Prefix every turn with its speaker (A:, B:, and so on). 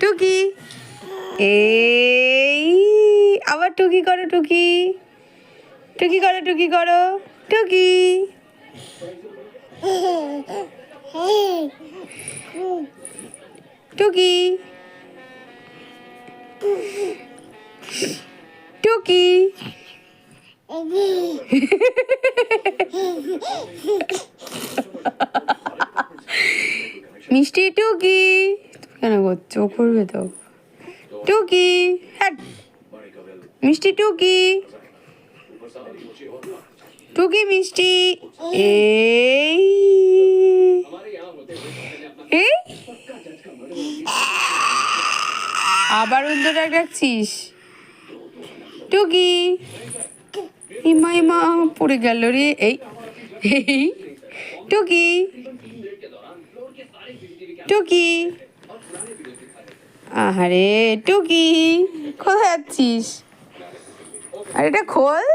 A: টুকি এই আবার টুকি করো, টুকি টুকি করো, টুকি করো, টুকি টুকি টুকি মিষ্টি টুকি কেন করছো? করবে তো। টুকি হ্যাট, মিষ্টি টুকি, টুকি মিষ্টি এই এই আবার অন্য ডাকছিস? টুকি ইমা ইমা পড়ে গেল রে। এই এই টুকি টুকি আহারে টুকি কোথায় যাচ্ছিস? আর এটা খোল।